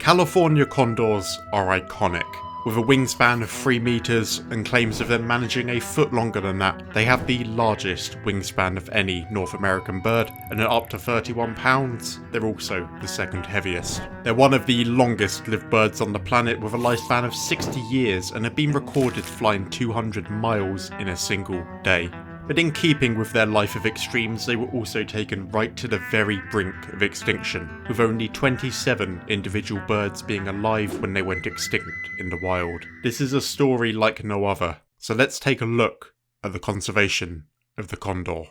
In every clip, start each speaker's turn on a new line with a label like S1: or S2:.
S1: California condors are iconic. With a wingspan of 3 meters and claims of them managing a foot longer than that, they have the largest wingspan of any North American bird, and at up to 31 pounds, they're also the second heaviest. They're one of the longest lived birds on the planet with a lifespan of 60 years and have been recorded flying 200 miles in a single day. But in keeping with their life of extremes, they were also taken right to the very brink of extinction, with only 27 individual birds being alive when they went extinct in the wild. This is a story like no other, so let's take a look at the conservation of the condor.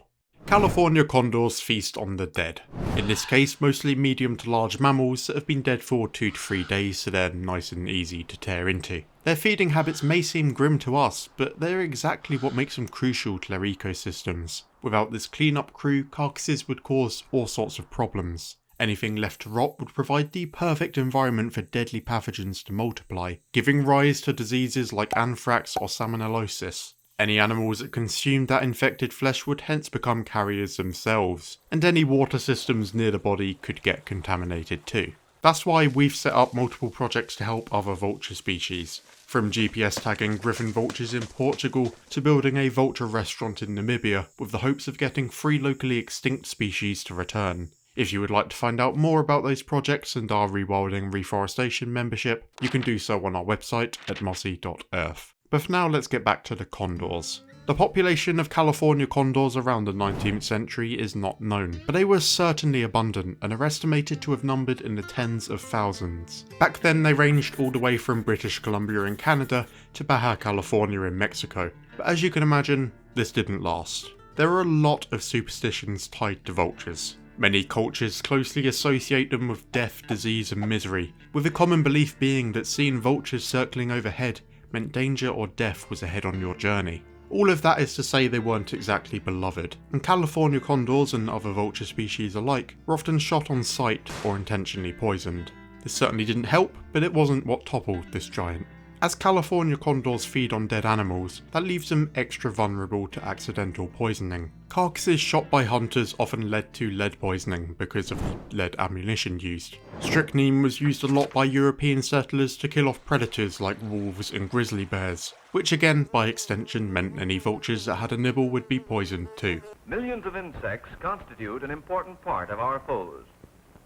S1: California condors feast on the dead. In this case, mostly medium to large mammals that have been dead for 2 to 3 days, so they're nice and easy to tear into. Their feeding habits may seem grim to us, but they're exactly what makes them crucial to their ecosystems. Without this cleanup crew, carcasses would cause all sorts of problems. Anything left to rot would provide the perfect environment for deadly pathogens to multiply, giving rise to diseases like anthrax or salmonellosis. Any animals that consumed that infected flesh would hence become carriers themselves, and any water systems near the body could get contaminated too. That's why we've set up multiple projects to help other vulture species, from GPS tagging griffon vultures in Portugal to building a vulture restaurant in Namibia with the hopes of getting 3 locally extinct species to return. If you would like to find out more about those projects and our rewilding reforestation membership, you can do so on our website at mossy.earth. But for now, let's get back to the condors. The population of California condors around the 19th century is not known, but they were certainly abundant and are estimated to have numbered in the tens of thousands. Back then they ranged all the way from British Columbia in Canada to Baja California in Mexico, but as you can imagine, this didn't last. There are a lot of superstitions tied to vultures. Many cultures closely associate them with death, disease and misery, with the common belief being that seeing vultures circling overhead meant danger or death was ahead on your journey. All of that is to say they weren't exactly beloved, and California condors and other vulture species alike were often shot on sight or intentionally poisoned. This certainly didn't help, but it wasn't what toppled this giant. As California condors feed on dead animals, that leaves them extra vulnerable to accidental poisoning. Carcasses shot by hunters often led to lead poisoning because of the lead ammunition used. Strychnine was used a lot by European settlers to kill off predators like wolves and grizzly bears, which again, by extension, meant any vultures that had a nibble would be poisoned too.
S2: Millions of insects constitute an important part of our foes,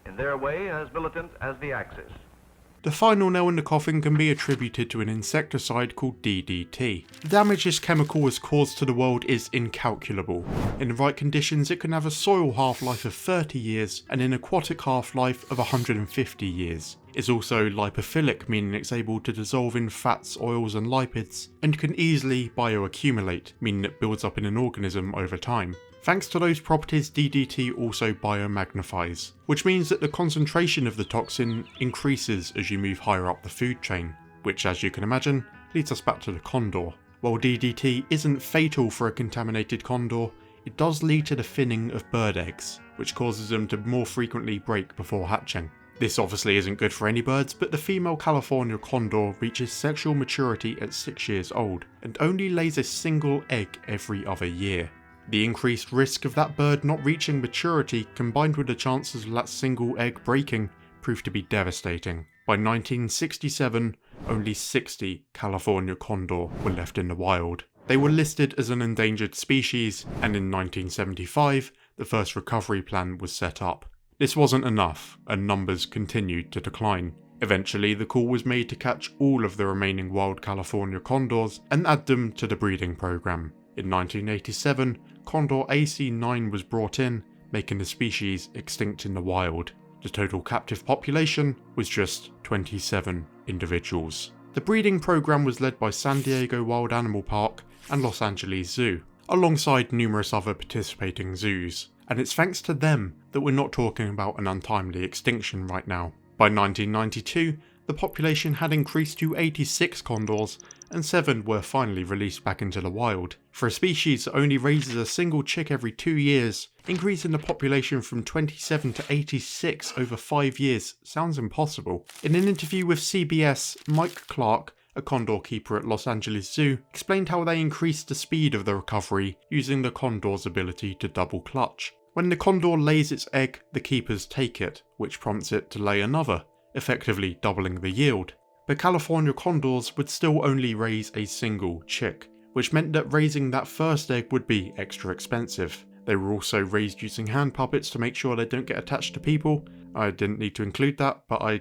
S2: in their way as militant as the Axis.
S1: The final nail in the coffin can be attributed to an insecticide called DDT. The damage this chemical has caused to the world is incalculable. In the right conditions it can have a soil half-life of 30 years and an aquatic half-life of 150 years. It's also lipophilic, meaning it's able to dissolve in fats, oils and lipids, and can easily bioaccumulate, meaning it builds up in an organism over time. Thanks to those properties, DDT also biomagnifies, which means that the concentration of the toxin increases as you move higher up the food chain, which, as you can imagine, leads us back to the condor. While DDT isn't fatal for a contaminated condor, it does lead to the thinning of bird eggs, which causes them to more frequently break before hatching. This obviously isn't good for any birds, but the female California condor reaches sexual maturity at 6 years old, and only lays a single egg every other year. The increased risk of that bird not reaching maturity, combined with the chances of that single egg breaking, proved to be devastating. By 1967, only 60 California condor were left in the wild. They were listed as an endangered species, and in 1975, the first recovery plan was set up. This wasn't enough, and numbers continued to decline. Eventually, the call was made to catch all of the remaining wild California condors and add them to the breeding program. In 1987, Condor AC9 was brought in, making the species extinct in the wild. The total captive population was just 27 individuals. The breeding program was led by San Diego Wild Animal Park and Los Angeles Zoo, alongside numerous other participating zoos, and it's thanks to them that we're not talking about an untimely extinction right now. By 1992, the population had increased to 86 condors, and 7 were finally released back into the wild. For a species that only raises a single chick every 2 years, increasing the population from 27 to 86 over 5 years sounds impossible. In an interview with CBS, Mike Clark, a condor keeper at Los Angeles Zoo, explained how they increased the speed of the recovery using the condor's ability to double clutch. When the condor lays its egg, the keepers take it, which prompts it to lay another, effectively doubling the yield. But California condors would still only raise a single chick, which meant that raising that first egg would be extra expensive. They were also raised using hand puppets to make sure they don't get attached to people. I didn't need to include that, but I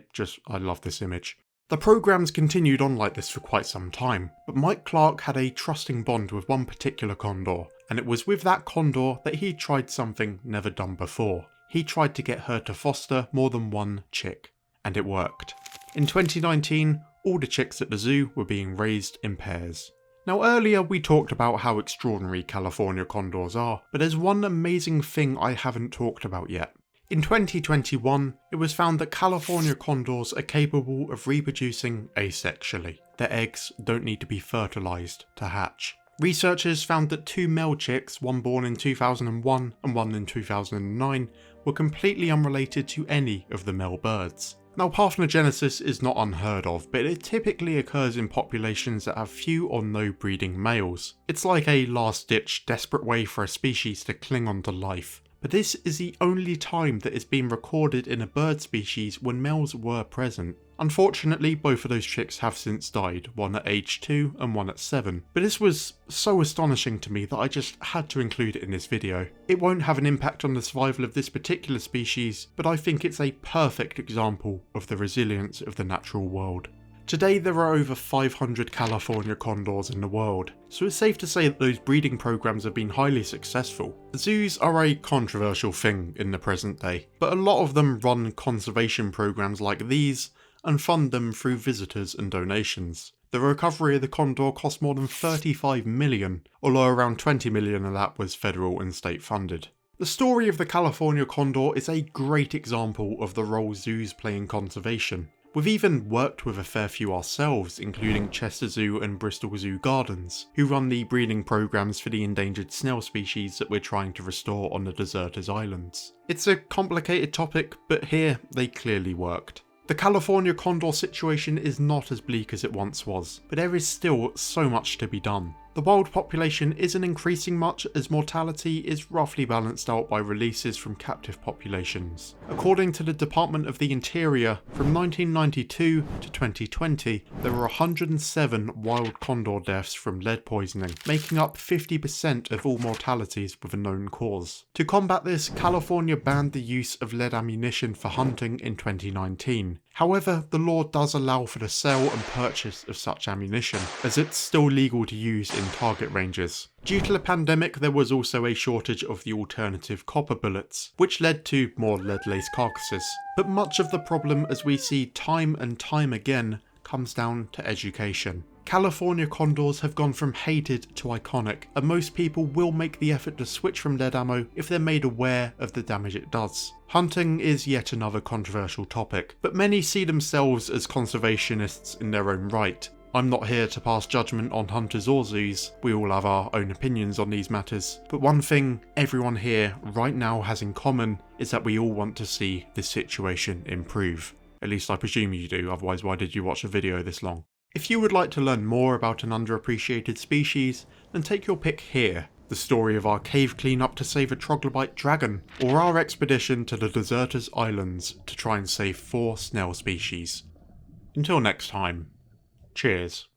S1: love this image. The programs continued on like this for quite some time, but Mike Clark had a trusting bond with one particular condor, and it was with that condor that he tried something never done before. He tried to get her to foster more than one chick, and it worked. In 2019, all the chicks at the zoo were being raised in pairs. Now earlier we talked about how extraordinary California condors are, but there's one amazing thing I haven't talked about yet. In 2021, it was found that California condors are capable of reproducing asexually. Their eggs don't need to be fertilised to hatch. Researchers found that 2 male chicks, one born in 2001 and one in 2009, were completely unrelated to any of the male birds. Now, parthenogenesis is not unheard of, but it typically occurs in populations that have few or no breeding males. It's like a last-ditch, desperate way for a species to cling on to life. But this is the only time that it's been recorded in a bird species when males were present. Unfortunately, both of those chicks have since died, one at age 2 and one at 7. But this was so astonishing to me that I just had to include it in this video. It won't have an impact on the survival of this particular species, but I think it's a perfect example of the resilience of the natural world. Today there are over 500 California condors in the world, so it's safe to say that those breeding programs have been highly successful. Zoos are a controversial thing in the present day, but a lot of them run conservation programs like these and fund them through visitors and donations. The recovery of the condor cost more than $35 million, although around $20 million of that was federal and state funded. The story of the California condor is a great example of the role zoos play in conservation. We've even worked with a fair few ourselves, including Chester Zoo and Bristol Zoo Gardens, who run the breeding programs for the endangered snail species that we're trying to restore on the Deserters Islands. It's a complicated topic, but here they clearly worked. The California condor situation is not as bleak as it once was, but there is still so much to be done. The wild population isn't increasing much as mortality is roughly balanced out by releases from captive populations. According to the Department of the Interior, from 1992 to 2020, there were 107 wild condor deaths from lead poisoning, making up 50% of all mortalities with a known cause. To combat this, California banned the use of lead ammunition for hunting in 2019. However, the law does allow for the sale and purchase of such ammunition, as it's still legal to use in target ranges. Due to the pandemic, there was also a shortage of the alternative copper bullets, which led to more lead-laced carcasses. But much of the problem, as we see time and time again, comes down to education. California condors have gone from hated to iconic, and most people will make the effort to switch from lead ammo if they're made aware of the damage it does. Hunting is yet another controversial topic, but many see themselves as conservationists in their own right. I'm not here to pass judgment on hunters or zoos, we all have our own opinions on these matters, but one thing everyone here right now has in common is that we all want to see this situation improve. At least I presume you do, otherwise why did you watch a video this long? If you would like to learn more about an underappreciated species, then take your pick here. The story of our cave cleanup to save a troglodyte dragon, or our expedition to the Deserters Islands to try and save 4 snail species. Until next time, cheers.